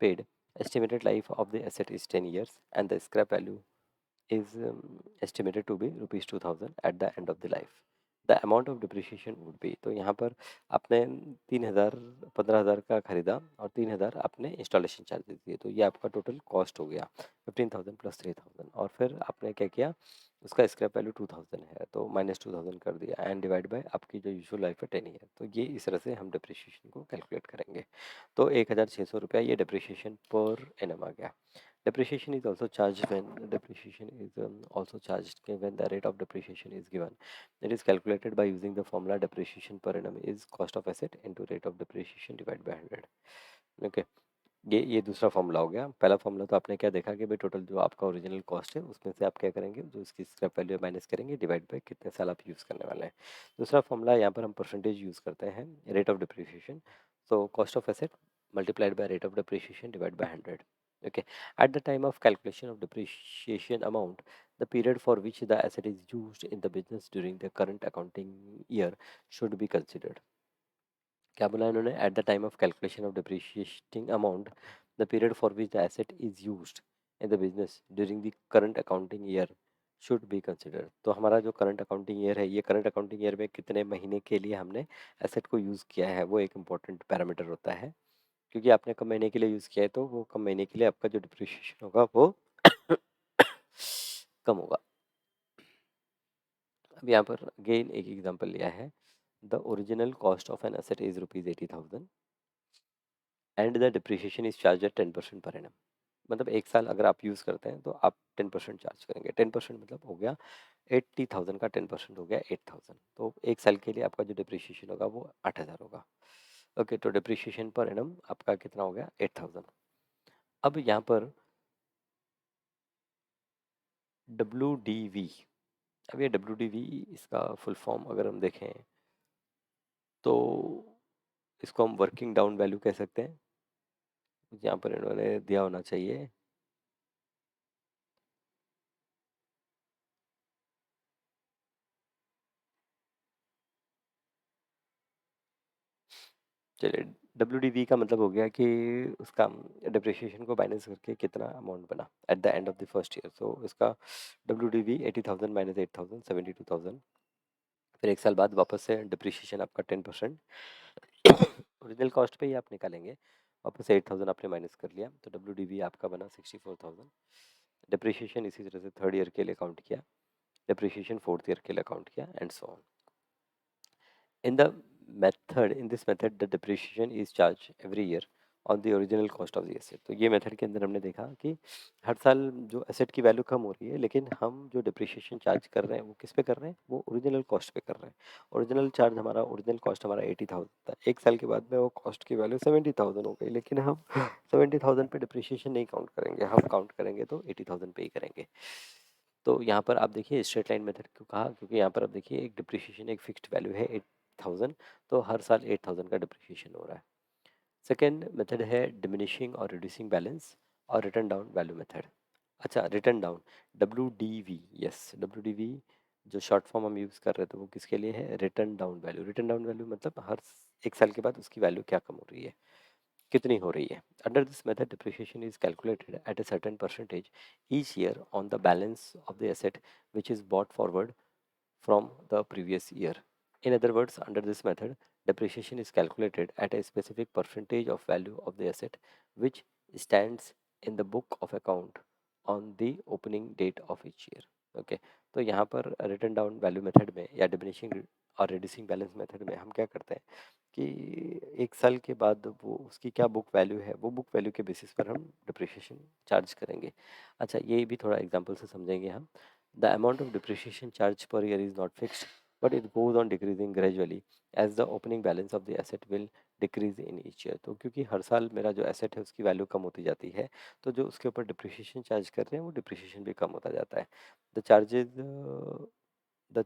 paid. Estimated life of the asset is 10 years and the scrap value is estimated to be rupees 2000 at the end of the life. The amount of depreciation would be, तो यहाँ पर आपने 3000 15,000 का खरीदा और 3000 आपने installation charges दिए, तो ये आपका टोटल कॉस्ट हो गया 15,000 प्लस 3000। और फिर आपने क्या किया, उसका स्क्रैप वैल्यू 2000 है तो माइनस 2000 कर दिया एंड डिवाइड बाय आपकी जो यूजुअल लाइफ है 10 ईयर। तो ये इस तरह से हम डिप्रिशिएशन को कैलकुलेट करेंगे। तो 1600 रुपया ये डिप्रिशिएशन पर एनम आ गया। Depreciation is also charged when the rate of depreciation is given. It is calculated by using the formula depreciation per annum is cost of asset into rate of depreciation divided by 100. Okay, ये दूसरा formula हो गया। पहला formula तो आपने क्या देखा कि भाई टोटल जो आपका ओरिजिनल कॉस्ट है उसमें से आप क्या करेंगे, जो इसकी स्क्रैप वैल्यू माइनस करेंगे डिवाइड बाय कितने साल आप यूज़ करने वाले हैं। दूसरा फॉर्मूला यहाँ पर हम परसेंटेज यूज़ करते हैं, rate of depreciation. So cost of asset multiplied by rate of depreciation divide by 100। Okay, at the time of calculation of depreciation amount, the period for which the asset is used in the business during the current accounting year should be considered. क्या बोला इन्होंने? At the time of calculation of depreciating amount, the period for which the asset is used in the business during the current accounting year should be consider. तो हमारा जो current accounting year है, ये current accounting year में कितने महीने के लिए हमने एसेट को यूज़ किया है, वो एक इम्पॉर्टेंट पैरामीटर होता है। क्योंकि आपने कम महीने के लिए यूज़ किया है तो वो कम महीने के लिए आपका जो डिप्रिशिएशन होगा वो कम होगा। अब यहाँ पर अगेन एक एग्जांपल लिया है। The original cost of an asset is ₹80,000 and the depreciation is charge at 10% per annum. मतलब एक साल अगर आप यूज़ करते हैं तो आप 10% चार्ज करेंगे। 10% मतलब हो गया 80,000 का 10% हो गया 8,000। तो एक साल के लिए आपका जो डिप्रिशिएशन होगा वो 8,000 होगा। ओके, तो डिप्रिशिएशन पर एनम आपका कितना हो गया? 8,000। अब यहाँ पर WDV, अब ये WDV इसका फुल फॉर्म अगर हम देखें तो इसको हम वर्किंग डाउन वैल्यू कह सकते हैं। यहाँ पर इन्होंने दिया होना चाहिए। चलिए, WDV का मतलब हो गया कि उसका डिप्रिशिएशन को माइनस करके कितना अमाउंट बना at the end of the first year. So इसका WDV 80,000 माइनस 8,000 72,000। फिर एक साल बाद वापस से डिप्रिशिएशन आपका 10% ओरिजिनल कॉस्ट पे ही आप निकालेंगे। वापस से 8,000 आपने माइनस कर लिया तो WDV आपका बना 64,000। डिप्रिशिएशन इसी तरह से थर्ड ईयर के लिए काउंट किया, डिप्रिशिएशन फोर्थ ईयर के लिए काउंट किया, and so on. In this method, the depreciation is charged every year on the original cost of the asset। तो ये मेथड के अंदर हमने देखा कि हर साल जो एसेट की वैल्यू कम हो रही है, लेकिन हम जो डिप्रिशिएशन चार्ज कर रहे हैं वो किस पे कर रहे हैं, वो ओरिजिनल कॉस्ट पे कर रहे हैं। ओरिजिनल कॉस्ट हमारा 80,000 था। एक साल के बाद में वो कॉस्ट की वैल्यू 70,000 हो गई, लेकिन हम 70,000 पे डिप्रिशिएशन नहीं काउंट करेंगे, हम काउंट करेंगे तो 80,000 पे ही करेंगे। तो यहाँ पर आप देखिए स्ट्रेट लाइन मेथड क्यों कहा, क्योंकि यहाँ पर आप देखिए एक डिप्रिशिएशन एक फिक्स्ड वैल्यू है 8,000, तो हर साल 8,000 का डिप्रिशिएशन हो रहा है। सेकेंड मेथड है डिमिनिशिंग और रिड्यूसिंग बैलेंस और रिटर्न डाउन वैल्यू मेथड। अच्छा, return down, WDV, yes WDV जो शॉर्ट फॉर्म हम यूज़ कर रहे थे वो किसके लिए है, return down value. Return down value मतलब हर एक साल के बाद उसकी वैल्यू क्या कम हो रही है, कितनी हो रही है। Under this method depreciation is calculated at a certain percentage each year on the balance of the asset which is bought forward from the previous year. In other words, under this method, depreciation is calculated at a specific percentage of value of the asset which stands in the book of account on the opening date of each year. Okay, तो यहाँ पर return down value method में या diminishing और reducing balance method में हम क्या करते हैं कि एक साल के बाद वो उसकी क्या बुक वैल्यू है, वो बुक वैल्यू के बेसिस पर हम डिप्रिशिएशन चार्ज करेंगे। अच्छा, ये भी थोड़ा एग्जांपल से समझेंगे हम। The amount of depreciation charged per year is not fixed, but it goes on decreasing gradually as the opening balance of the asset will decrease in each year। तो क्योंकि हर साल मेरा जो एसेट है उसकी वैल्यू कम होती जाती है, तो जो उसके ऊपर डिप्रिशिएशन चार्ज कर रहे हैं वो डिप्रिशिएशन भी कम होता जाता है। The charges the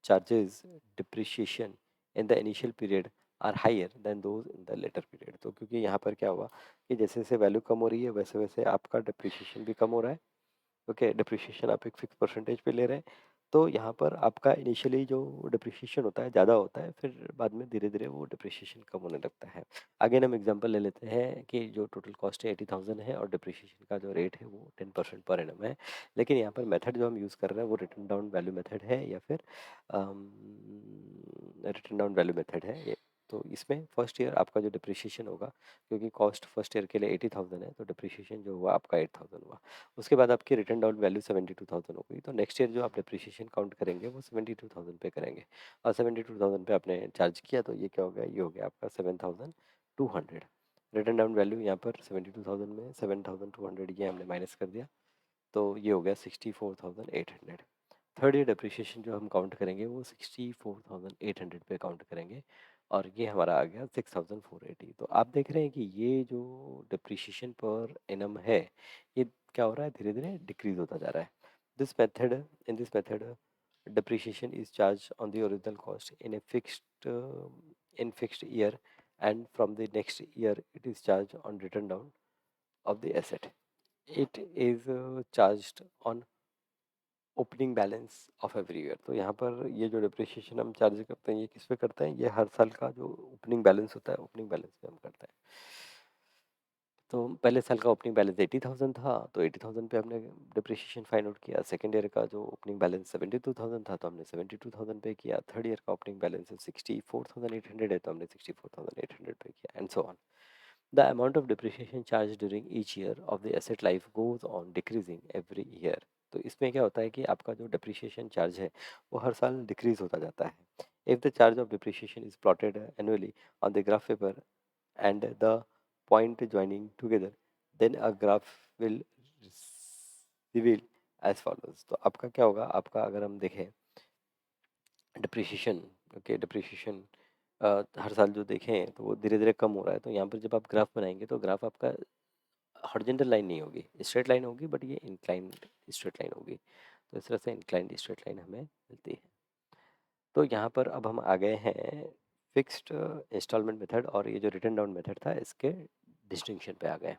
charges depreciation in the initial period are higher than those in the later period. तो क्योंकि यहाँ पर क्या हुआ कि जैसे जैसे वैल्यू कम हो रही है वैसे वैसे आपका डिप्रिशिएशन भी कम हो रहा है। ओके, डिप्रिशिएशन आप एक फिक्स परसेंटेज पे ले रहे हैं, तो यहाँ पर आपका इनिशियली जो डिप्रिशिएशन होता है ज़्यादा होता है, फिर बाद में धीरे धीरे वो डिप्रिशिएशन कम होने लगता है। अगेन हम एग्जांपल ले लेते हैं कि जो टोटल कॉस्ट है 80,000 है और डिप्रिशिएशन का जो रेट है वो 10% पर एनम है, लेकिन यहाँ पर मेथड जो हम यूज़ कर रहे हैं वो रिटर्न डाउन वैल्यू मेथड है या फिर रिटर्न डाउन वैल्यू मेथड है ये। तो इसमें फर्स्ट ईयर आपका जो डिप्रिशिएशन होगा, क्योंकि कॉस्ट फर्स्ट ईयर के लिए 80,000 है, तो डिप्रिशिएशन जो हुआ आपका 8,000 हुआ। उसके बाद आपकी रिटर्न डाउन वैल्यू 72,000 हो गई, तो नेक्स्ट ईयर जो आप डिप्रिशिएशन काउंट करेंगे वो 72,000 पे करेंगे, और 72,000 पे आपने चार्ज किया तो ये क्या हो गया, ये हो गया आपका 7,200। रिटर्न डाउन वैल्यू यहाँ पर 72,000 में 7,200 ये हमने माइनस कर दिया, तो ये हो गया 64,800। थर्ड ईयर डिप्रिशिएशन जो हम काउंट करेंगे वो 64,800 पे काउंट करेंगे, और ये हमारा आ गया 6,480। तो आप देख रहे हैं कि ये जो डिप्रिशिएशन पर एनम है ये क्या हो रहा है, धीरे धीरे डिक्रीज होता जा रहा है। This method depreciation is charged on the original cost in fixed year, and from the next year it is charged on return down of the asset। It is charged on opening balance of every year. तो यहाँ पर ये जो depreciation हम charge करते हैं ये किस पे करते हैं, ये हर साल का जो ओपनिंग बैलेंस होता है ओपनिंग बैलेंस पे हम करते हैं। तो पहले साल का ओपनिंग बैलेंस 80,000 था, तो 80,000 पे हमने डिप्रिशिएशन फाइंड आउट किया। सेकेंड ईयर का जो ओपनिंग बैलेंस 72,000 था तो हमने 72,000 पे किया। थर्ड ईयर का ओपनिंग बैलेंस 64,800 है तो हमने 64,800 पे किया, and so on. The amount of depreciation charged during each year of the asset life goes on decreasing every year। तो इसमें क्या होता है कि आपका जो depreciation charge है वो हर साल decrease होता जाता है। If the charge of depreciation is plotted annually on the graph paper and the point joining together, then a graph will reveal as follows। तो आपका क्या होगा, आपका अगर हम देखें डिप्रिशिएशन, ओके डिप्रिशिएशन हर साल जो देखें तो वो धीरे धीरे कम हो रहा है, तो यहाँ पर जब आप ग्राफ बनाएंगे तो ग्राफ आपका हॉरिजॉन्टल लाइन नहीं होगी, स्ट्रेट लाइन होगी, बट ये इंक्लाइंड स्ट्रेट लाइन होगी। तो इस तरह से इंक्लाइंड स्ट्रेट लाइन हमें मिलती है। तो यहाँ पर अब हम आ गए हैं फिक्स्ड इंस्टॉलमेंट मेथड और ये जो रिटर्न डाउन मेथड था इसके डिस्टिंक्शन पे आ गए।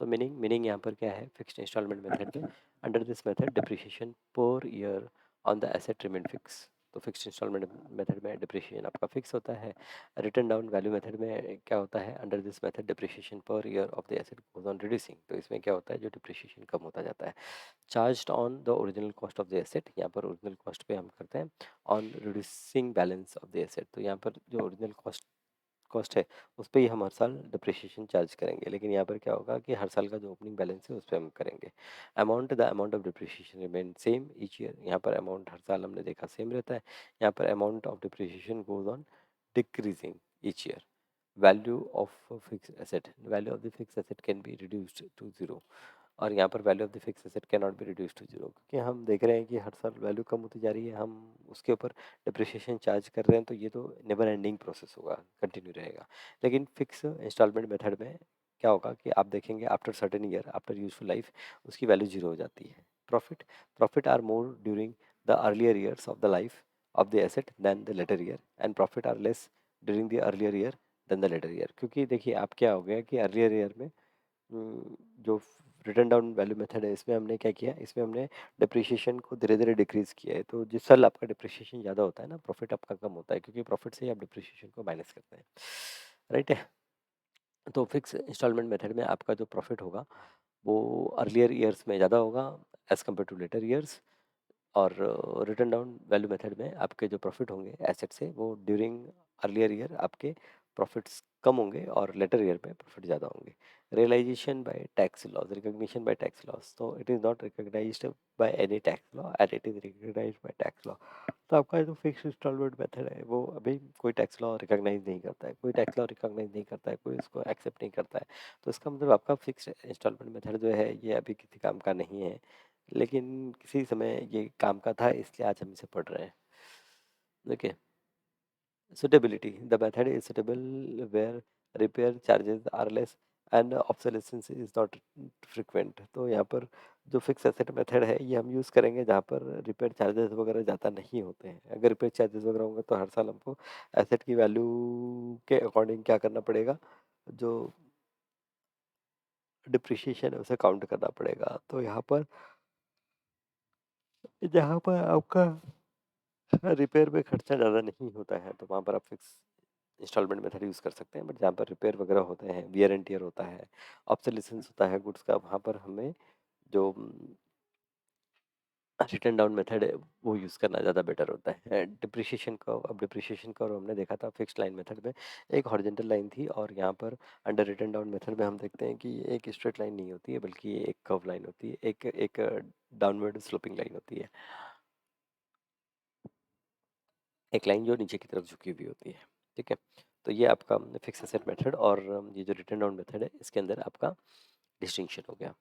तो मीनिंग यहाँ पर क्या है, फिक्स्ड इंस्टॉलमेंट मेथड में under this method depreciation per year on the asset remain fix. तो फिक्स्ड इंस्टॉलमेंट मेथड में डिप्रिशिएशन आपका फिक्स होता है। रिटर्न डाउन वैल्यू मेथड में क्या होता है, under this method depreciation per year of the asset goes on reducing. तो इसमें क्या होता है, जो डिप्रिशिएशन कम होता जाता है। Charged on the original cost of the asset, यहाँ पर ओरिजिनल कॉस्ट पे हम करते हैं on reducing balance of the asset. तो यहाँ पर जो ओरिजिनल कॉस्ट कॉस्ट है उस पे ही हम हर साल डिप्रिशिएशन चार्ज करेंगे, लेकिन यहाँ पर क्या होगा कि हर साल का जो ओपनिंग बैलेंस है उस पर हम करेंगे। The amount of depreciation remain same each year. यहाँ पर अमाउंट हर साल हमने देखा सेम रहता है। यहाँ पर amount of depreciation goes on decreasing each year. Value of the fix asset can be reduced to zero. और यहाँ पर value of the fix asset can not be reduce to zero, क्योंकि हम देख रहे हैं कि हर साल वैल्यू कम होती जा रही है, हम उसके ऊपर डिप्रिशिएशन चार्ज कर रहे हैं, तो ये तो नेवर एंडिंग प्रोसेस होगा, कंटिन्यू रहेगा। लेकिन फिक्स इंस्टॉलमेंट मेथड में क्या होगा कि आप देखेंगे after certain year, after useful life, उसकी वैल्यू जीरो हो जाती है। Profit profit are more during the earlier years of the life of the asset than the later year, and profit are less during the earlier year than the later year. क्योंकि देखिए आप क्या हो गया कि अर्लियर ईयर में जो written down value method है इसमें हमने क्या किया, इसमें हमने डिप्रिशिएशन को धीरे धीरे डिक्रीज किया है। तो जिस साल आपका डिप्रिशिएशन ज़्यादा होता है ना, प्रॉफिट आपका कम होता है, क्योंकि प्रॉफिट से ही आप डिप्रिशिएशन को माइनस करते हैं, राइट है। तो फिक्स इंस्टॉलमेंट मेथड में आपका जो प्रॉफिट होगा वो अर्लियर ईयर्स में ज़्यादा होगा as compare to later years. और रिटर्न डाउन वैल्यू मेथड में आपके जो प्रॉफिट होंगे एसेट से वो ड्यूरिंग अर्लियर ईयर आपके प्रॉफिट्स कम होंगे और लेटर ईयर में प्रॉफिट ज़्यादा होंगे। Realisation by tax loss, recognition by tax loss, तो it is not recognised by any tax law and it is recognised by tax law. तो आपका जो फिक्स इंस्टॉलमेंट मेथड है वो अभी कोई टैक्स लॉ रिकॉग्नाइज नहीं करता है, कोई टैक्स लॉ रिकॉग्नाइज नहीं करता है, कोई इसको एक्सेप्ट नहीं करता है। तो इसका मतलब आपका फिक्स इंस्टॉलमेंट मेथड जो है ये अभी किसी काम का नहीं है, लेकिन किसी समय ये काम का था, इसलिए आज हम इसे पढ़ रहे हैं। Okay, suitability, the method is suitable where repair charges are less and obsolescence is not frequent। तो यहाँ पर जो फिक्स एसेट मेथड है ये हम यूज़ करेंगे जहाँ पर रिपेयर चार्जेस वगैरह ज़्यादा नहीं होते हैं। अगर रिपेयर चार्जेस वगैरह होंगे तो हर साल हमको एसेट की वैल्यू के अकॉर्डिंग क्या करना पड़ेगा, जो डिप्रिशिएशन है उसे काउंट करना पड़ेगा। तो यहाँ पर जहाँ पर आपका रिपेयर पे खर्चा ज़्यादा नहीं होता है तो वहाँ पर आप फिक्स इंस्टॉलमेंट मेथड यूज़ कर सकते हैं। बट जहाँ पर रिपेयर वगैरह होते हैं, वियर एंड टियर होता है, ऑब्सोलिसेंस होता है गुड्स का, वहाँ पर हमें जो रिटर्न डाउन मेथड है वो यूज़ करना ज़्यादा बेटर होता है। डिप्रिशिएशन कर्व, अब डिप्रिशिएशन कर्व हमने देखा था फिक्स्ड लाइन मेथड में, एक हॉरिजॉन्टल लाइन थी, और यहाँ पर अंडर रिटर्न डाउन मेथड में हम देखते हैं कि ये एक स्ट्रेट लाइन नहीं होती है, बल्कि ये एक कर्व लाइन होती है, एक एक डाउनवर्ड स्लोपिंग लाइन होती है, एक लाइन जो नीचे की तरफ झुकी हुई होती है। ठीक है, तो ये आपका फिक्स एसेट मेथड और ये जो रिटर्न डाउन मेथड है इसके अंदर आपका डिस्टिंक्शन हो गया।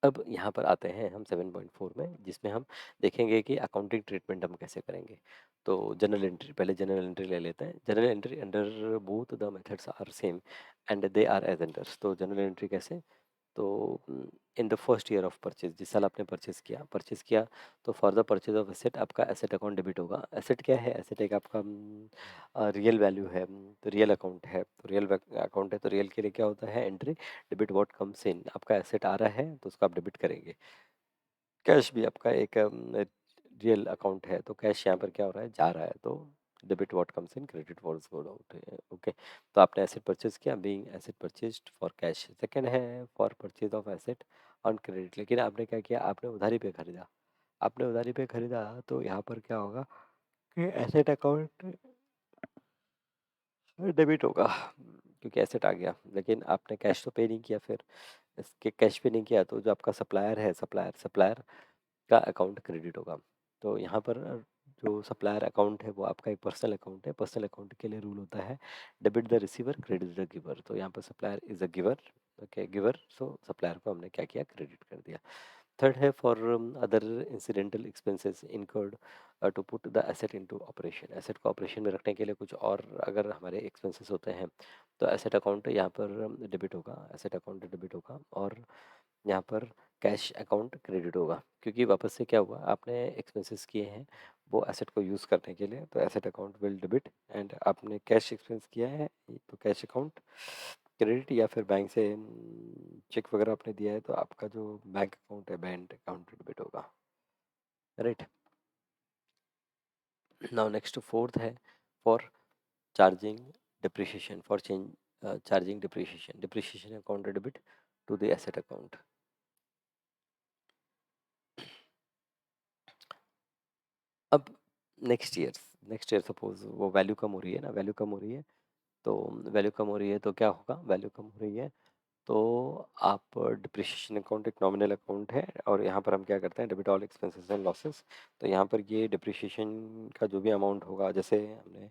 अब यहाँ पर आते हैं हम 7.4 में, जिसमें हम देखेंगे कि अकाउंटिंग ट्रीटमेंट हम कैसे करेंगे। तो जनरल एंट्री, पहले जनरल एंट्री ले लेते हैं। Journal entry under both the methods are same and they are as under. तो जनरल एंट्री कैसे, तो in the first year of purchase, जिस साल आपने परचेज किया तो for the purchase of asset आपका एसेट अकाउंट डेबिट होगा। एसेट क्या है, एसेट एक आपका रियल वैल्यू है, तो रियल अकाउंट है, तो रियल अकाउंट है, तो रियल के लिए क्या होता है एंट्री, डेबिट व्हाट कम्स इन। आपका एसेट आ रहा है तो उसको आप डेबिट करेंगे। कैश भी आपका एक रियल अकाउंट है, तो कैश यहाँ पर क्या हो रहा है, जा रहा है, तो debit what comes in, credit what's goes out है। ओके, तो आपने एसेट परचेज किया, being asset purchased for cash. Second है for purchase of asset on credit, लेकिन आपने क्या किया, आपने उधारी पे खरीदा। आपने उधारी पे खरीदा तो यहाँ पर क्या होगा कि एसेट अकाउंट डेबिट होगा, क्योंकि एसेट आ गया, लेकिन आपने कैश तो पे नहीं किया। फिर इसके कैश पे नहीं किया तो जो आपका सप्लायर है, सप्लायर का अकाउंट क्रेडिट होगा। तो यहाँ पर जो सप्लायर अकाउंट है वो आपका एक पर्सनल अकाउंट है। पर्सनल अकाउंट के लिए रूल होता है debit the receiver, credit the giver. तो यहाँ पर supplier is a giver, okay giver, so supplier को हमने क्या किया, क्रेडिट कर दिया। थर्ड है for other incidental expenses incurred to put the asset into operation. Asset को ऑपरेशन में रखने के लिए कुछ और अगर हमारे एक्सपेंसेस होते हैं तो एसेट अकाउंट यहाँ पर डेबिट होगा, एसेट अकाउंट डेबिट होगा, और यहाँ पर कैश अकाउंट क्रेडिट होगा, क्योंकि वापस से क्या हुआ, आपने एक्सपेंसेस किए हैं वो एसेट को यूज़ करने के लिए, तो asset account will debit. And आपने कैश एक्सपेंस किया है तो कैश अकाउंट क्रेडिट, या फिर बैंक से चेक वगैरह आपने दिया है तो आपका जो बैंक अकाउंट है बैंक अकाउंट डेबिट होगा, राइट। नाउ नेक्स्ट फोर्थ है for charging depreciation, for change charging depreciation, depreciation account debit to the asset account. अब नेक्स्ट ईयर सपोज वो वैल्यू कम हो रही है ना, वैल्यू कम हो रही है, तो वैल्यू कम हो रही है तो क्या होगा, वैल्यू कम हो रही है तो आप डिप्रिशिएशन अकाउंट एक नॉमिनल अकाउंट है, और यहाँ पर हम क्या करते हैं, debit all expenses and losses. तो यहाँ पर ये डिप्रिशिएशन का जो भी अमाउंट होगा, जैसे हमने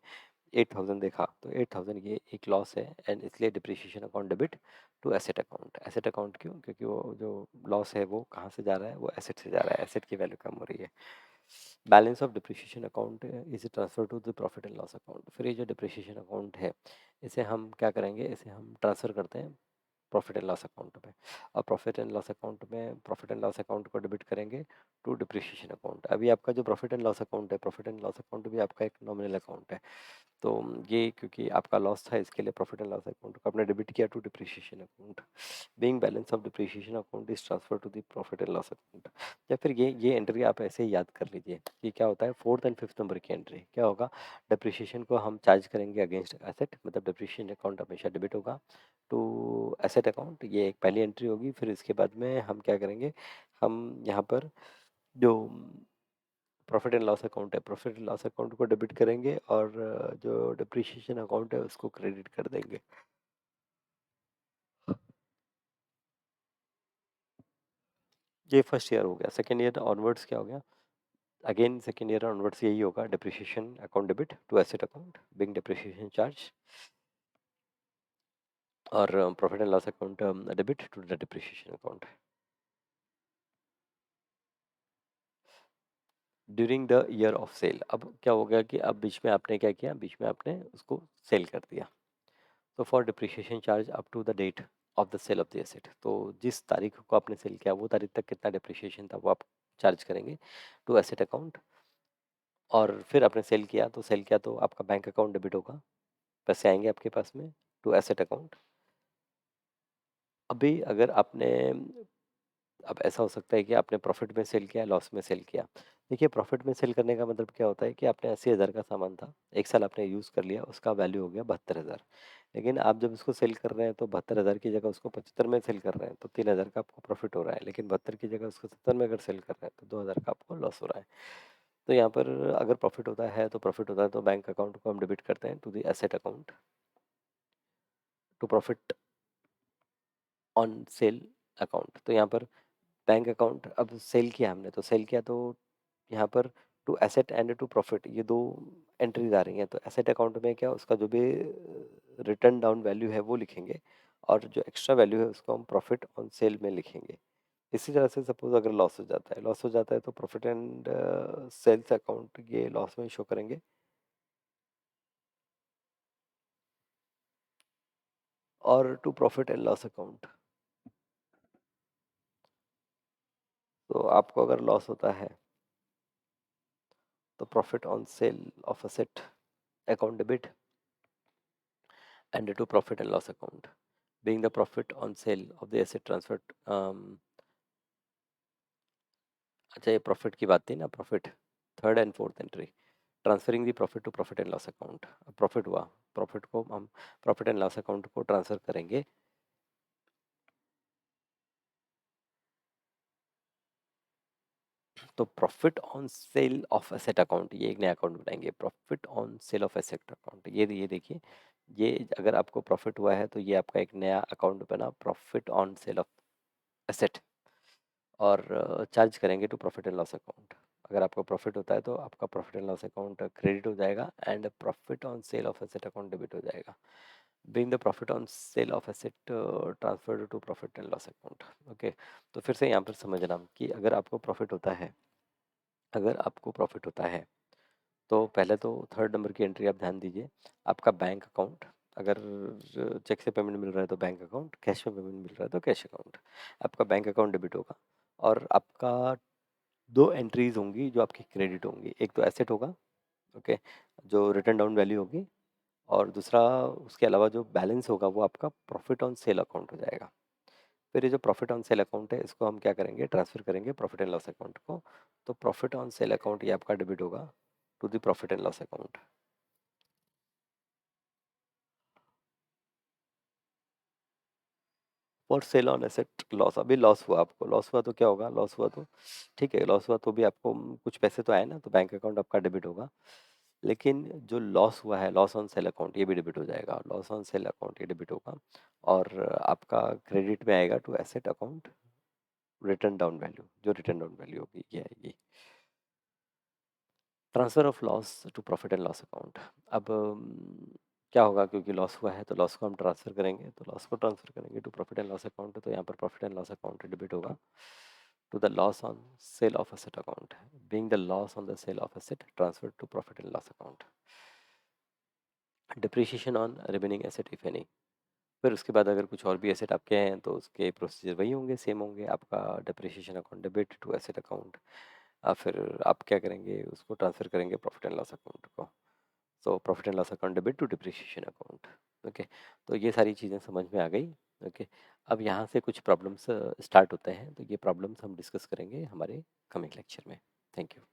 8,000 देखा तो 8,000 ये एक लॉस है, एंड इसलिए depreciation account debit to asset account. Asset account क्यों, क्योंकि वो जो लॉस है वो कहाँ से जा रहा है, वो एसेट से जा रहा है, एसेट की वैल्यू कम हो रही है। Balance of depreciation account is transfer to the profit and loss account. फिर ये जो डिप्रिशिएशन अकाउंट है इसे हम क्या करेंगे, इसे हम ट्रांसफ़र करते हैं प्रॉफिट एंड लॉस अकाउंट में, और प्रॉफिट एंड लॉस अकाउंट में प्रॉफिट एंड लॉस अकाउंट को डेबिट करेंगे टू डिप्रिशिएशन अकाउंट। अभी आपका जो प्रॉफिट एंड लॉस अकाउंट है, प्रॉफिट एंड लॉस अकाउंट भी आपका एक नॉमिनल अकाउंट है, तो ये क्योंकि आपका लॉस था इसके लिए प्रॉफिट एंड लॉस अकाउंट को आपने डेबिट किया to depreciation account. Being balance of depreciation account is transfer to the profit and loss account. या फिर ये एंट्री आप ऐसे ही याद कर लीजिए कि क्या होता है, फोर्थ एंड फिफ्थ नंबर की एंट्री क्या होगा, डिप्रिशिएशन को हम चार्ज करेंगे अगेंस्ट एसेट, मतलब डिप्रिशिएशन अकाउंट हमेशा डेबिट होगा टू एसेट अकाउंट, ये एक पहली एंट्री होगी। फिर इसके बाद में हम क्या करेंगे, हम यहाँ पर जो प्रॉफिट एंड लॉस अकाउंट है, प्रॉफिट एंड लॉस अकाउंट को डेबिट करेंगे, और जो डिप्रिशिएशन अकाउंट है उसको क्रेडिट कर देंगे। ये फर्स्ट ईयर हो गया। सेकेंड ईयर ऑनवर्ड्स क्या हो गया, अगेन सेकेंड ईयर ऑनवर्ड्स यही होगा, depreciation account debit to asset account being depreciation charge, और profit and loss account debit to the depreciation account. During the year of sale, अब क्या हो गया कि अब बीच में आपने क्या किया, बीच में आपने उसको सेल कर दिया, तो for depreciation charge up to the date of the sale of the asset, तो जिस तारीख को आपने सेल किया वो तारीख तक कितना डिप्रिशिएशन था वो आप चार्ज करेंगे टू एसेट अकाउंट। और फिर आपने सेल किया, तो सेल किया तो आपका बैंक अकाउंट डेबिट होगा, पैसे आएंगे आपके पास में टू एसेट अकाउंट। अभी अगर आपने, अब ऐसा हो सकता है कि आपने प्रॉफिट में सेल किया, लॉस में सेल किया। देखिए प्रॉफिट में सेल करने का मतलब क्या होता है कि आपने 80,000 का सामान था, एक साल आपने यूज़ कर लिया, उसका वैल्यू हो गया 72,000। लेकिन आप जब उसको सेल कर रहे हैं तो 72,000 की जगह उसको 75 में सेल कर रहे हैं, तो 3,000 का आपको प्रॉफिट हो रहा है, लेकिन 72 की जगह उसको 70 में अगर सेल कर रहे हैं तो 2,000 का आपको लॉस हो रहा है। तो यहाँ पर अगर प्रॉफिट होता है तो प्रॉफिट होता है तो बैंक अकाउंट को हम डेबिट करते हैं to the asset account to profit on sale account. तो यहाँ पर बैंक अकाउंट, अब सेल किया हमने, तो सेल किया तो यहाँ पर to asset and to profit ये दो एंट्रीज आ रही हैं, तो एसेट अकाउंट में क्या उसका जो भी रिटर्न डाउन वैल्यू है वो लिखेंगे, और जो एक्स्ट्रा वैल्यू है उसको हम प्रॉफिट ऑन सेल में लिखेंगे। इसी तरह से सपोज अगर लॉस हो जाता है, लॉस हो जाता है तो प्रॉफिट एंड सेल्स अकाउंट ये लॉस में शो करेंगे, और to profit and loss account, तो आपको अगर लॉस होता है तो profit on sale of asset account debit and to profit and loss account being the profit on sale of the asset transferred। अच्छा ये प्रॉफिट की बात थी ना, profit third and fourth entry, transferring the profit to profit and loss account. Profit हुआ, profit को हम profit and loss account को ट्रांसफर करेंगे, तो profit on sale of asset account ये एक नया अकाउंट बनाएंगे, profit on sale of asset account. ये देखिए, ये अगर आपको प्रॉफिट हुआ है तो ये आपका एक नया अकाउंट बना, profit on sale of asset, और चार्ज करेंगे to profit and loss account. अगर आपको प्रॉफिट होता है तो आपका profit and loss account credit हो जाएगा, and profit on sale of asset account debit हो जाएगा, being the profit on sale of asset transferred to profit and loss account. Okay, तो फिर से यहाँ पर समझना कि अगर आपको प्रॉफिट होता है, अगर आपको प्रॉफिट होता है तो पहले तो थर्ड नंबर की एंट्री आप ध्यान दीजिए, आपका बैंक अकाउंट, अगर चेक से पेमेंट मिल रहा है तो बैंक अकाउंट, कैश में पेमेंट मिल रहा है तो कैश अकाउंट, आपका बैंक अकाउंट डेबिट होगा, और आपका दो एंट्रीज होंगी जो आपकी क्रेडिट होंगी, एक तो एसेट होगा, ओके, जो रिटर्न डाउन वैल्यू होगी, और दूसरा उसके अलावा जो बैलेंस होगा वो आपका प्रॉफिट ऑन सेल अकाउंट हो जाएगा। फिर ये जो प्रॉफिट ऑन सेल अकाउंट है इसको हम क्या करेंगे, ट्रांसफर करेंगे प्रॉफिट एंड लॉस अकाउंट को। तो प्रॉफिट ऑन सेल अकाउंट ये आपका डेबिट होगा to the profit and loss account. For sale on asset loss, अभी लॉस हुआ, आपको लॉस हुआ तो क्या होगा, लॉस हुआ तो ठीक है, लॉस हुआ तो भी आपको कुछ पैसे तो आए ना, तो बैंक अकाउंट आपका डेबिट होगा। लेकिन जो लॉस हुआ है, लॉस ऑन सेल अकाउंट, ये भी डेबिट हो जाएगा, लॉस ऑन सेल अकाउंट ये डेबिट होगा। और आपका क्रेडिट में आएगा to asset account written down value, जो रिटर्न डाउन वैल्यू होगी ये आएगी। Transfer of loss to profit and loss account. अब क्या होगा, क्योंकि लॉस हुआ है तो लॉस को हम ट्रांसफ़र करेंगे, तो लॉस को ट्रांसफ़र करेंगे to profit and loss account, तो यहाँ पर profit and loss account debit होगा to the loss on sale of asset account, being the loss on the sale of asset transfer to profit and loss account. Depreciation on remaining asset if any. फिर उसके बाद अगर कुछ और भी asset आपके हैं तो उसके प्रोसीजर वही होंगे, सेम होंगे, आपका depreciation account debit to asset account, फिर आप क्या करेंगे, उसको ट्रांसफ़र करेंगे प्रॉफिट एंड लॉस अकाउंट को। So profit and loss account debit to depreciation account. Okay, तो ये सारी चीज़ें समझ में आ गई। ओके, अब यहाँ से कुछ प्रॉब्लम्स स्टार्ट होते हैं, तो ये प्रॉब्लम्स हम डिस्कस करेंगे हमारे कमिंग लेक्चर में। Thank you.